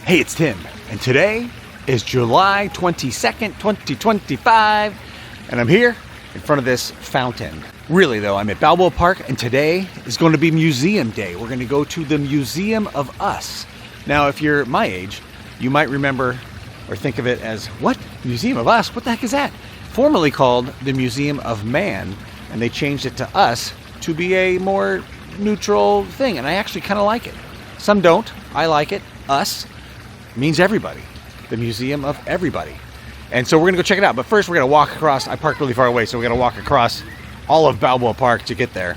Hey, it's Tim, and today is July 22nd, 2025, and I'm here in front of this fountain. Really though, I'm at Balboa Park, and today is going to be Museum Day. We're going to go to the Museum of Us. Now, if you're my age, you might remember or think of it as, what? Museum of Us? What the heck is that? Formerly called the Museum of Man, and they changed it to Us to be a more neutral thing, and I actually kind of like it. Some don't. I like it. Us means everybody. The Museum of Everybody. And so we're going to go check it out. But first we're going to walk across. I parked really far away, so we're going to walk across all of Balboa Park to get there.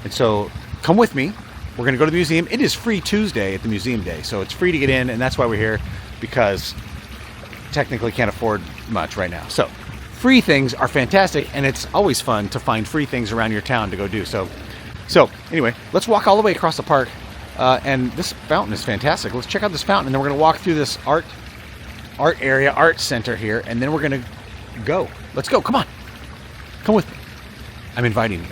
And so come with me. We're going to go to the museum. It is free Tuesday at the Museum Day. So it's free to get in, and that's why we're here, because technically can't afford much right now. So free things are fantastic, and it's always fun to find free things around your town to go do. So anyway, let's walk all the way across the park. And this fountain is fantastic. Let's check out this fountain, and then we're going to walk through this art area, art center here, and then we're going to go. Let's go. Come on. Come with me. I'm inviting you.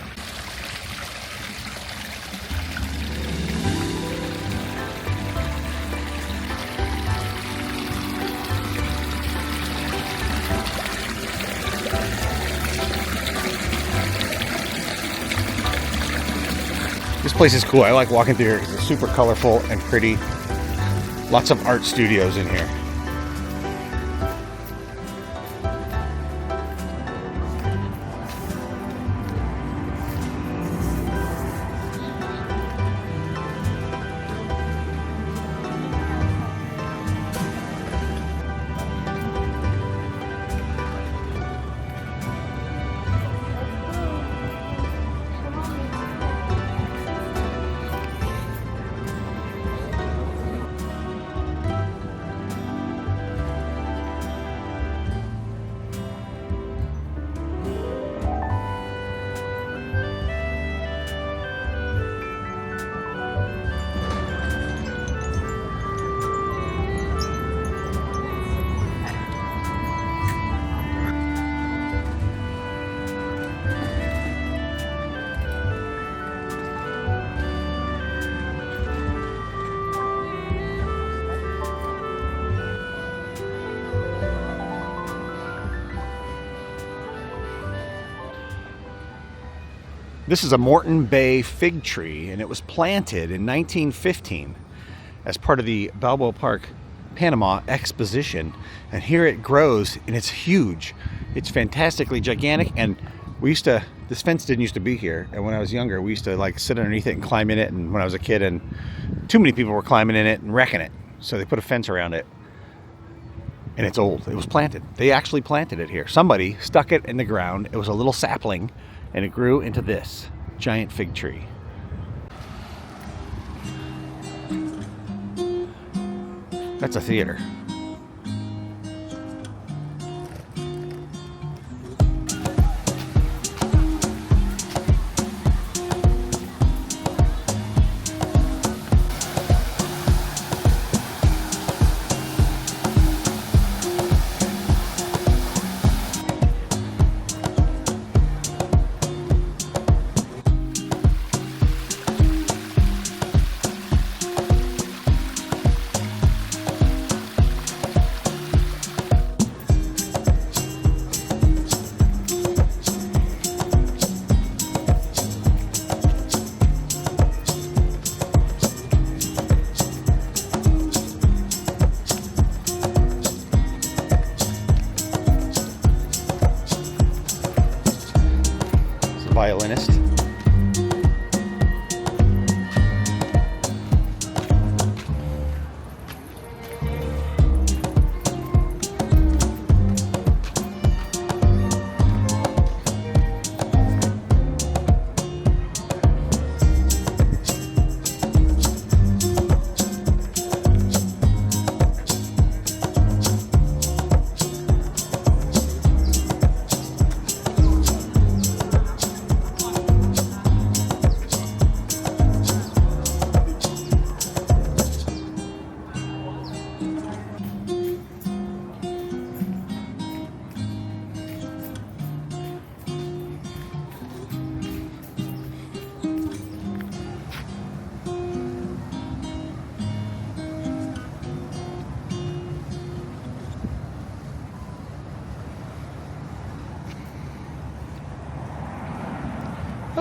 This place is cool. I like walking through here because it's super colorful and pretty. Lots of art studios in here. This is a Moreton Bay fig tree, and it was planted in 1915 as part of the Balboa Park Panama Exposition. And here it grows, and it's huge. It's fantastically gigantic, and this fence didn't used to be here, and when I was younger, we used to like sit underneath it and climb in it, and when I was a kid, and too many people were climbing in it and wrecking it, so they put a fence around it. And it's old. It was planted. They actually planted it here. Somebody stuck it in the ground. It was a little sapling, and it grew into this giant fig tree. That's a theater.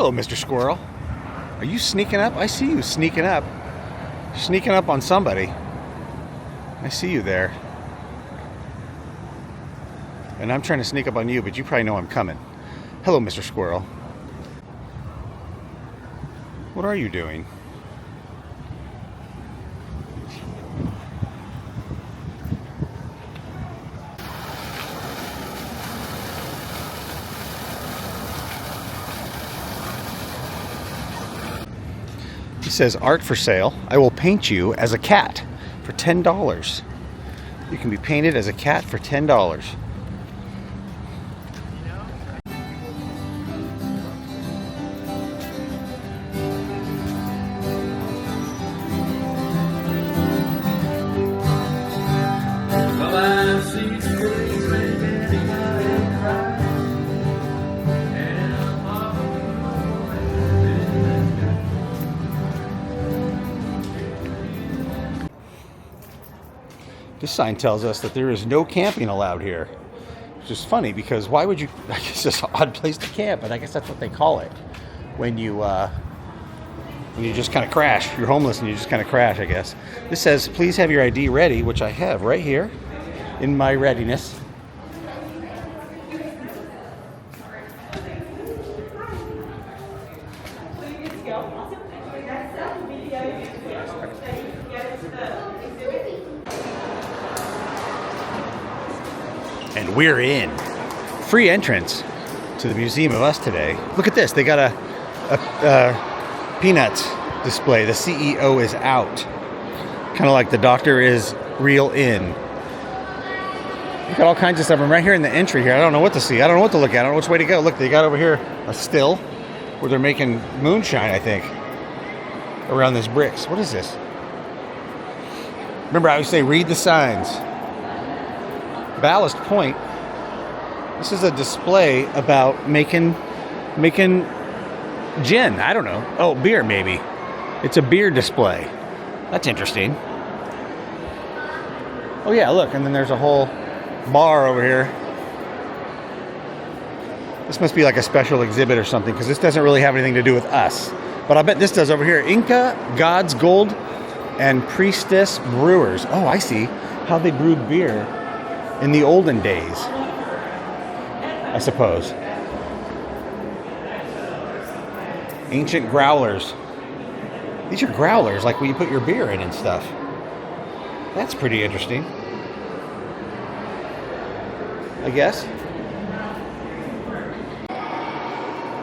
Hello, Mr. Squirrel. Are you sneaking up? I see you sneaking up. Sneaking up on somebody. I see you there. And I'm trying to sneak up on you, but you probably know I'm coming. Hello, Mr. Squirrel. What are you doing? It says art for sale. I will paint you as a cat for $10. You can be painted as a cat for $10. This sign tells us that there is no camping allowed here. Which is funny because why would you, I guess it's an odd place to camp, but I guess that's what they call it. When you just kind of crash. You're homeless and you just kind of crash, I guess. This says, please have your ID ready, which I have right here in my readiness. And we're in. Free entrance to the Museum of Us today. Look at this. They got a Peanuts display. The CEO is out. Kind of like the doctor is real in. You got all kinds of stuff. I'm right here in the entry here. I don't know what to see. I don't know what to look at. I don't know which way to go. Look, they got over here a still where they're making moonshine, I think, around these bricks. What is this? Remember, I always say read the signs. Ballast Point. This is a display about making gin. I don't know. Oh, beer maybe. It's a beer display. That's interesting. Oh yeah, look, and then there's a whole bar over here. This must be like a special exhibit or something because this doesn't really have anything to do with us. But I bet this does over here. Inca, God's Gold, and Priestess Brewers. Oh, I see how they brewed beer in the olden days, I suppose. Ancient growlers. These are growlers, like when you put your beer in and stuff. That's pretty interesting, I guess.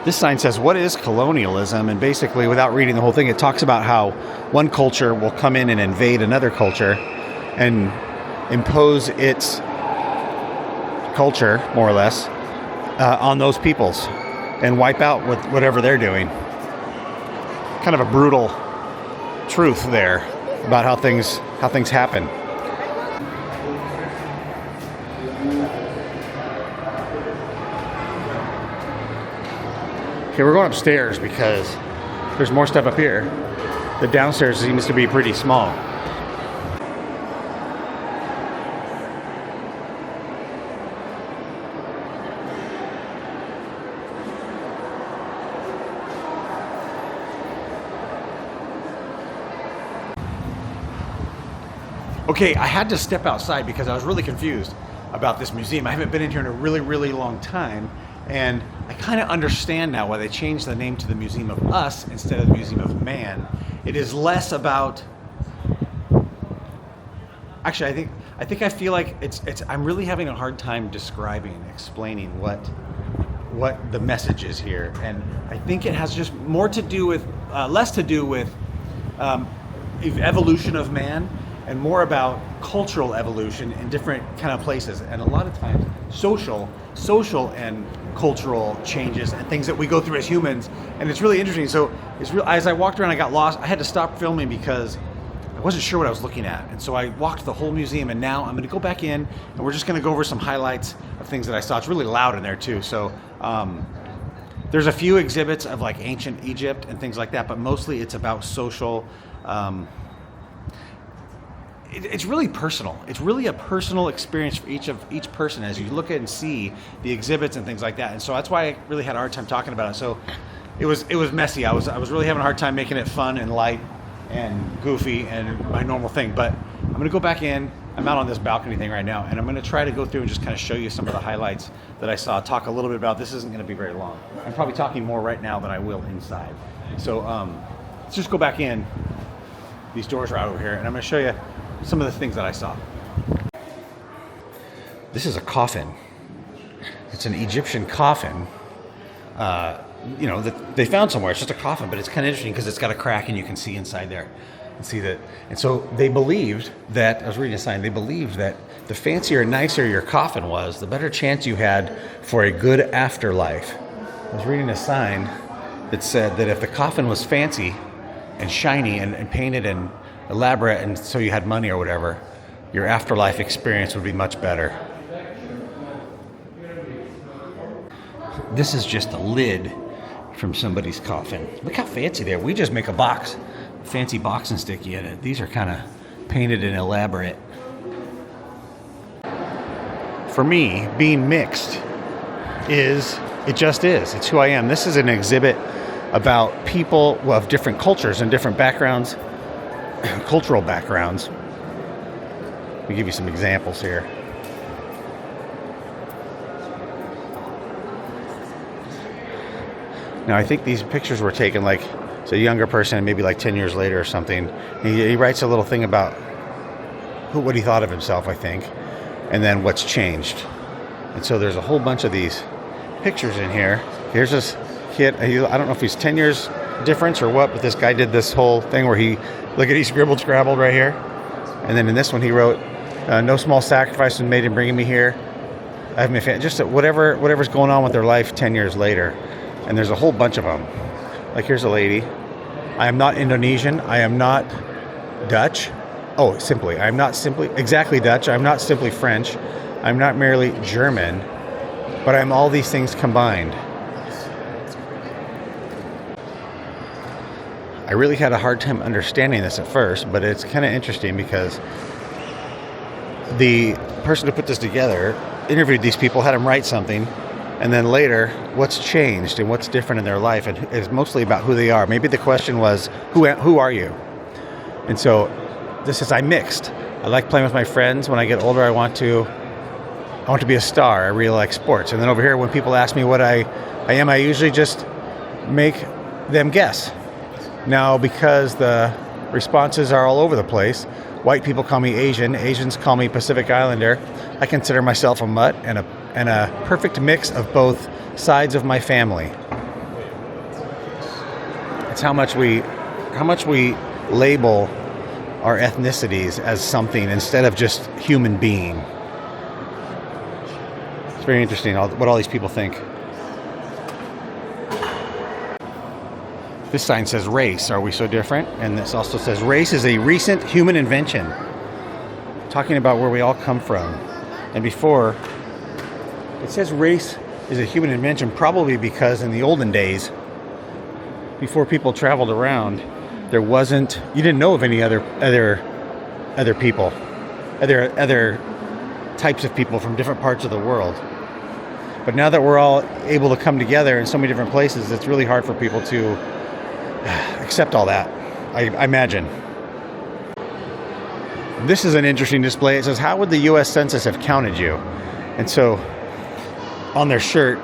This sign says, what is colonialism? And basically, without reading the whole thing, it talks about how one culture will come in and invade another culture and impose its culture, more or less, on those peoples and wipe out with whatever they're doing. Kind of a brutal truth there about how things happen. Okay, we're going upstairs because there's more stuff up here. The downstairs seems to be pretty small. Okay, I had to step outside because I was really confused about this museum. I haven't been in here in a really, really long time, and I kind of understand now why they changed the name to the Museum of Us instead of the Museum of Man. It is less about... Actually, I feel like it's. I'm really having a hard time describing and explaining what the message is here, and I think it has just more to do with, less to do with evolution of man, and more about cultural evolution in different kind of places, and a lot of times social and cultural changes and things that we go through as humans, and it's really interesting. So as I walked around, I got lost. I had to stop filming because I wasn't sure what I was looking at, and so I walked the whole museum, and now I'm going to go back in, and we're just going to go over some highlights of things that I saw. It's really loud in there too, so there's a few exhibits of like ancient Egypt and things like that, but mostly it's about social. It's really personal. It's really a personal experience for each person as you look at and see the exhibits and things like that. And so that's why I really had a hard time talking about it. So it was messy. I was really having a hard time making it fun and light and goofy and my normal thing. But I'm gonna go back in. I'm out on this balcony thing right now, and I'm gonna try to go through and just kind of show you some of the highlights that I saw. Talk a little bit about this. Isn't gonna be very long. I'm probably talking more right now than I will inside. So let's just go back in. These doors are out over here, and I'm gonna show you some of the things that I saw. This is a coffin. It's an Egyptian coffin. You know, that they found somewhere. It's just a coffin, but it's kind of interesting because it's got a crack and you can see inside there. And see that. And so they believed that, I was reading a sign, they believed that the fancier and nicer your coffin was, the better chance you had for a good afterlife. I was reading a sign that said that if the coffin was fancy and shiny and painted and elaborate, and so you had money or whatever, your afterlife experience would be much better. This is just a lid from somebody's coffin. Look how fancy they are. We just make a box, fancy box and stick you in it. These are kind of painted and elaborate. For me, being mixed it just is. It's who I am. This is an exhibit about people of different cultures and different backgrounds, cultural backgrounds. Let me give you some examples here. Now, I think these pictures were taken like, it's a younger person, maybe like 10 years later or something. He writes a little thing about what he thought of himself, I think, and then what's changed. And so there's a whole bunch of these pictures in here. Here's this kid. I don't know if he's 10 years difference or what, but this guy did this whole thing where he scrabbled right here. And then in this one he wrote, no small sacrifice was made in bringing me here. I have my family. Just whatever's going on with their life 10 years later. And there's a whole bunch of them. Like here's a lady. I am not Indonesian. I am not Dutch. Oh, I'm not simply exactly Dutch. I'm not simply French. I'm not merely German. But I'm all these things combined. I really had a hard time understanding this at first, but it's kind of interesting because the person who put this together interviewed these people, had them write something, and then later, what's changed and what's different in their life, and it's mostly about who they are. Maybe the question was, who are you? And so this is, I'm mixed. I like playing with my friends. When I get older, I want to be a star. I really like sports. And then over here, when people ask me what I am, I usually just make them guess. Now, because the responses are all over the place, white people call me Asian, Asians call me Pacific Islander. I consider myself a mutt and a perfect mix of both sides of my family. It's how much we label our ethnicities as something instead of just human being. It's very interesting what all these people think. This sign says race, are we so different? And this also says race is a recent human invention. Talking about where we all come from. And before, it says race is a human invention probably because in the olden days, before people traveled around, you didn't know of any other people, other types of people from different parts of the world. But now that we're all able to come together in so many different places, it's really hard for people to accept all that, I imagine. This is an interesting display. It says, how would the U.S. Census have counted you? And so on their shirts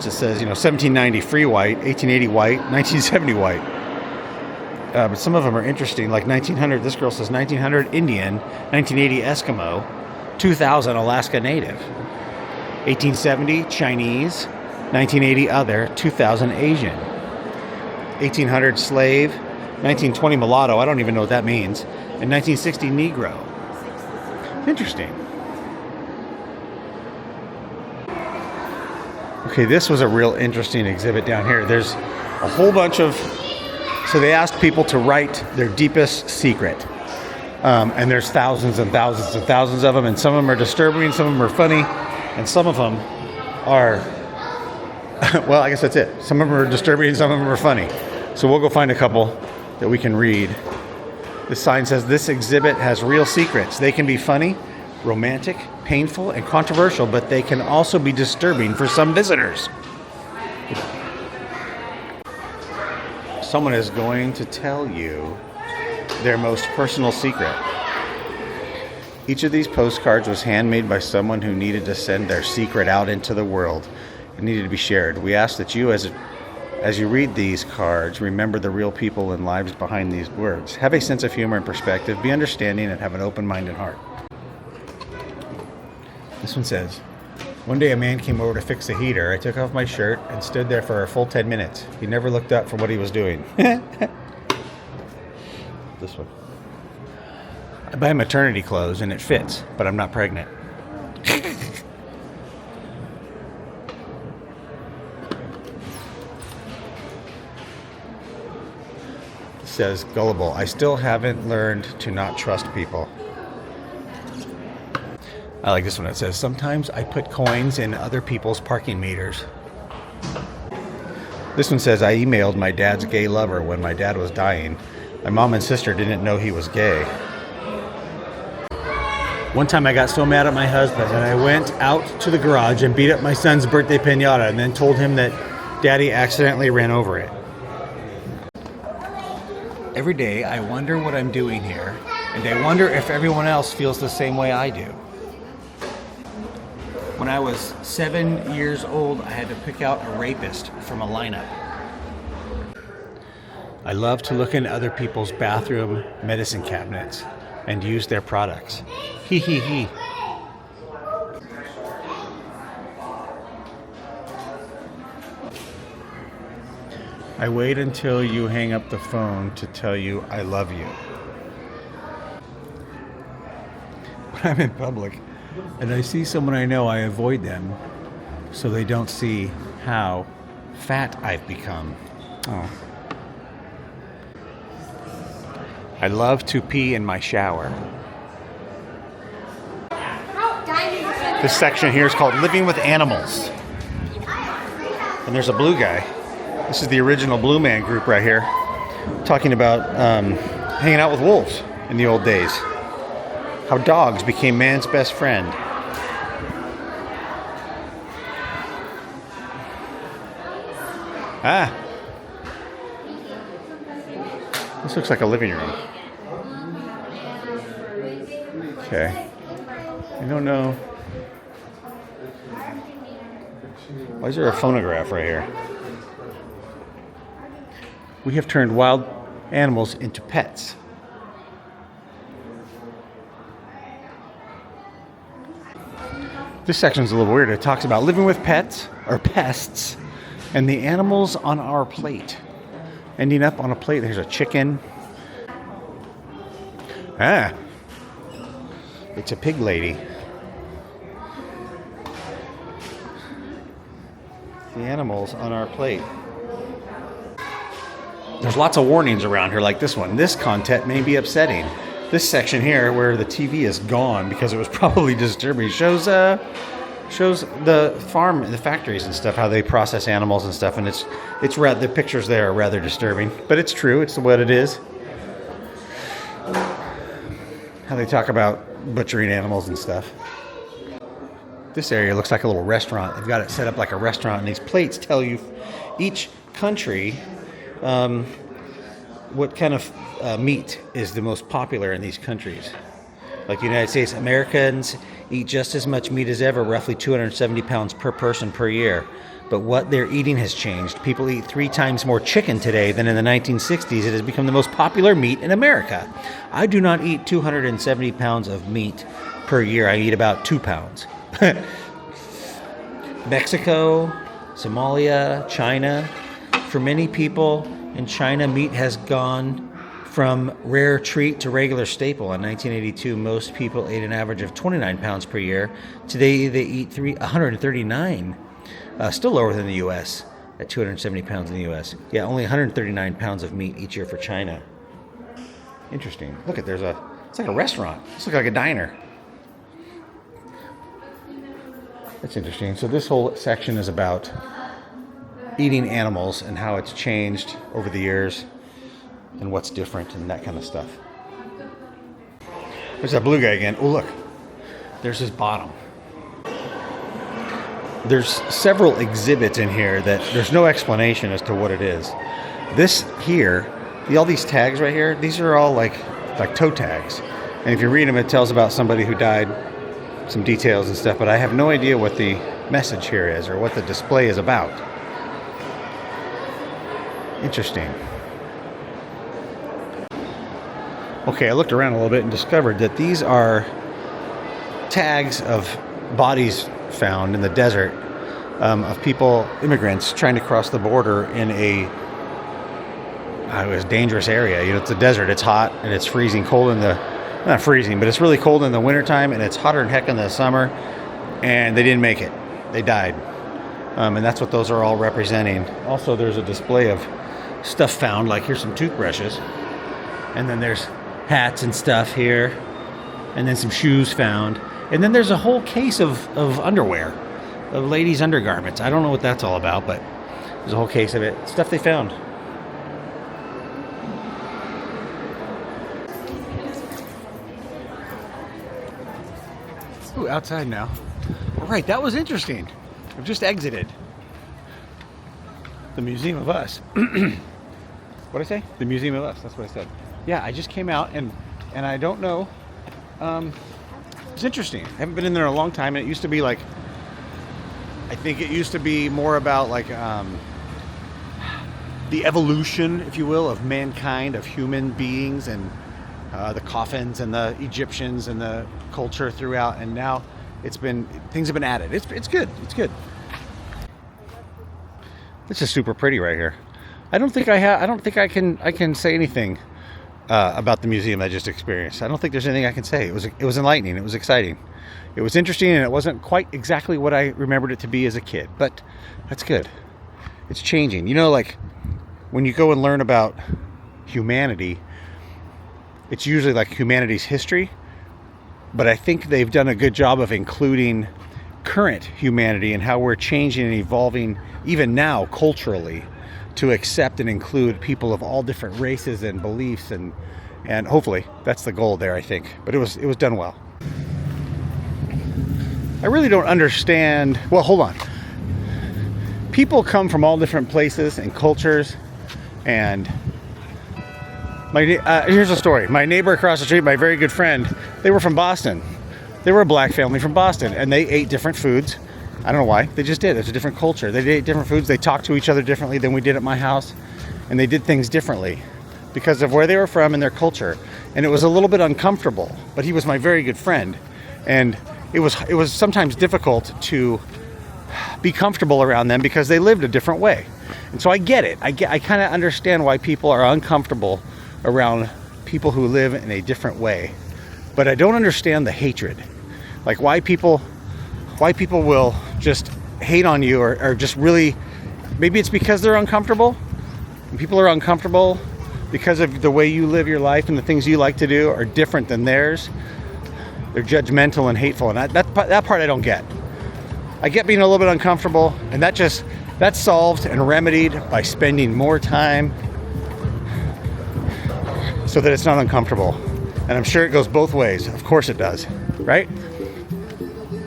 it says, 1790 free white, 1880 white, 1970 white. But some of them are interesting, like 1900, this girl says 1900 Indian, 1980 Eskimo, 2000 Alaska Native, 1870 Chinese, 1980 other, 2000 Asian, 1800 slave, 1920 mulatto, I don't even know what that means, and 1960 Negro. Interesting. Okay, this was a real interesting exhibit down here. There's a whole bunch of, so they asked people to write their deepest secret. And there's thousands and thousands and thousands of them, and some of them are disturbing, some of them are funny, and some of them are, well, I guess that's it. Some of them are disturbing and some of them are funny. So we'll go find a couple that we can read. This sign says, this exhibit has real secrets. They can be funny, romantic, painful, and controversial, but they can also be disturbing for some visitors. Someone is going to tell you their most personal secret. Each of these postcards was handmade by someone who needed to send their secret out into the world. It needed to be shared. We ask that you, as you read these cards, remember the real people and lives behind these words. Have a sense of humor and perspective, be understanding, and have an open mind and heart. This one says, one day a man came over to fix the heater. I took off my shirt and stood there for a full 10 minutes. He never looked up from what he was doing. This one. I buy maternity clothes and it fits, but I'm not pregnant. It says, gullible. I still haven't learned to not trust people. I like this one. It says, sometimes I put coins in other people's parking meters. This one says, I emailed my dad's gay lover when my dad was dying. My mom and sister didn't know he was gay. One time I got so mad at my husband and I went out to the garage and beat up my son's birthday piñata and then told him that Daddy accidentally ran over it. Every day I wonder what I'm doing here, and I wonder if everyone else feels the same way I do. When I was 7 years old, I had to pick out a rapist from a lineup. I love to look in other people's bathroom medicine cabinets and use their products. Hee hee hee. I wait until you hang up the phone to tell you I love you. When I'm in public and I see someone I know, I avoid them so they don't see how fat I've become. Oh. I love to pee in my shower. This section here is called Living with Animals. And there's a blue guy. This is the original Blue Man group right here, talking about hanging out with wolves in the old days. How dogs became man's best friend. Ah. This looks like a living room. Okay. I don't know. Why is there a phonograph right here? We have turned wild animals into pets. This section's a little weird. It talks about living with pets, or pests, and the animals on our plate. Ending up on a plate, there's a chicken. Ah, it's a pig lady. The animals on our plate. There's lots of warnings around here like this one. This content may be upsetting. This section here where the TV is gone because it was probably disturbing shows the farm, the factories and stuff, how they process animals and stuff, and the pictures there are rather disturbing, but it's true. It's what it is. How they talk about butchering animals and stuff. This area looks like a little restaurant. They've got it set up like a restaurant, and these plates tell you each country what kind of meat is the most popular in these countries. Like the United States, Americans eat just as much meat as ever, roughly 270 pounds per person per year. But what they're eating has changed. People eat 3 times more chicken today than in the 1960s. It has become the most popular meat in America. I do not eat 270 pounds of meat per year. I eat about 2 pounds. Mexico, Somalia, China. For many people in China, meat has gone from rare treat to regular staple. In 1982, most people ate an average of 29 pounds per year. Today, they eat 139, still lower than the U.S. at 270 pounds in the U.S. Yeah, only 139 pounds of meat each year for China. Interesting. Look at, it's like a restaurant. It's like a diner. That's interesting. So this whole section is about eating animals and how it's changed over the years and what's different and that kind of stuff. There's that blue guy again. Oh, look. There's his bottom. There's several exhibits in here that there's no explanation as to what it is. This here, all these tags right here, these are all like toe tags. And if you read them, it tells about somebody who died, some details and stuff, but I have no idea what the message here is or what the display is about. Interesting. Okay, I looked around a little bit and discovered that these are tags of bodies found in the desert of people, immigrants, trying to cross the border in a dangerous area. You know, it's a desert, it's hot, and it's freezing cold in the, not freezing, but it's really cold in the wintertime, and it's hotter than heck in the summer, and they didn't make it. They died. And that's what those are all representing. Also, there's a display of stuff found, like here's some toothbrushes, and then there's hats and stuff here, and then some shoes found, and then there's a whole case of underwear, of ladies' undergarments. I don't know what that's all about, but there's a whole case of it. Stuff they found. Ooh, outside now. All right, that was interesting. I've just exited the Museum of Us. What'd I say? The Museum of Us, that's what I said. Yeah, I just came out and I don't know. It's interesting. I haven't been in there in a long time, and it used to be like, I think it used to be more about like the evolution, if you will, of mankind, of human beings, and the coffins and the Egyptians and the culture throughout, and now things have been added. It's good. It's good. This is super pretty right here. I don't think I can say anything about the museum I just experienced. I don't think there's anything I can say. It was enlightening. It was exciting. It was interesting, and it wasn't quite exactly what I remembered it to be as a kid, but that's good. It's changing. You know, like when you go and learn about humanity, it's usually like humanity's history, but I think they've done a good job of including current humanity and how we're changing and evolving even now culturally to accept and include people of all different races and beliefs, and hopefully that's the goal there, I think. But it was done well. I really don't understand. Well, hold on. People come from all different places and cultures, and here's a story. My neighbor across the street, my very good friend, they were from Boston. They were a black family from Boston, and they ate different foods. I don't know why. They just did. It's a different culture. They ate different foods. They talked to each other differently than we did at my house, and they did things differently because of where they were from and their culture. And it was a little bit uncomfortable, but he was my very good friend, and it was sometimes difficult to be comfortable around them because they lived a different way. And so I get it. I kind of understand why people are uncomfortable around people who live in a different way. But I don't understand the hatred. Like why people will just hate on you or just really, maybe it's because they're uncomfortable. And people are uncomfortable because of the way you live your life, and the things you like to do are different than theirs. They're judgmental and hateful, and that part I don't get. I get being a little bit uncomfortable, and that's solved and remedied by spending more time so that it's not uncomfortable. And I'm sure it goes both ways. Of course it does, right?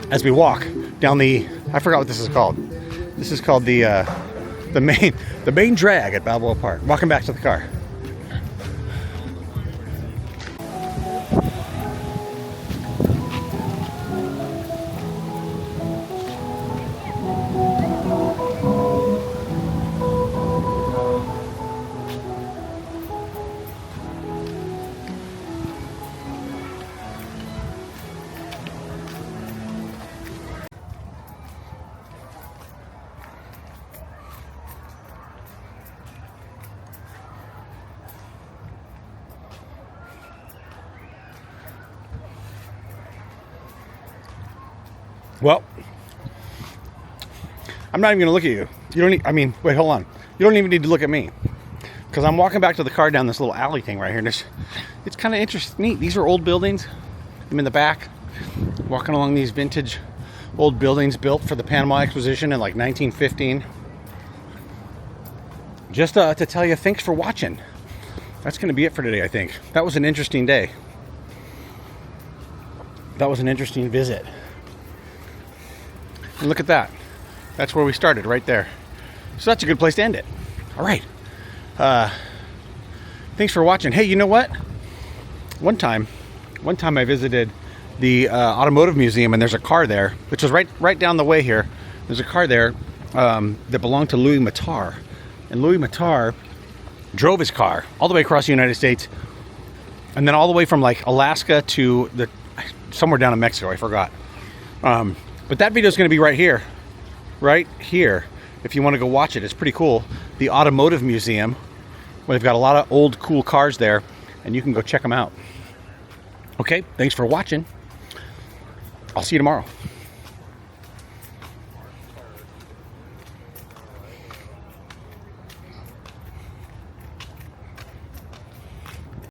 As we walk down I forgot what this is called. This is called the main drag at Balboa Park. Walking back to the car. Well, I'm not even going to look at you. You don't need, wait, hold on. You don't even need to look at me. Because I'm walking back to the car down this little alley thing right here. And it's kind of interesting, neat. These are old buildings. I'm in the back, walking along these vintage old buildings built for the Panama Exposition in like 1915. Just to tell you, thanks for watching. That's going to be it for today, I think. That was an interesting day. That was an interesting visit. And look at that. That's where we started, right there. So that's a good place to end it. All right. Thanks for watching. Hey, you know what? One time I visited the automotive museum, and there's a car there, which was right down the way here. There's a car there that belonged to Louis Matar, and Louis Matar drove his car all the way across the United States, and then all the way from like Alaska to somewhere down in Mexico. I forgot. But that video is going to be right here. If you want to go watch it, it's pretty cool. The automotive museum. Well, they've got a lot of old cool cars there, and you can go check them out. Okay, thanks for watching. I'll see you tomorrow.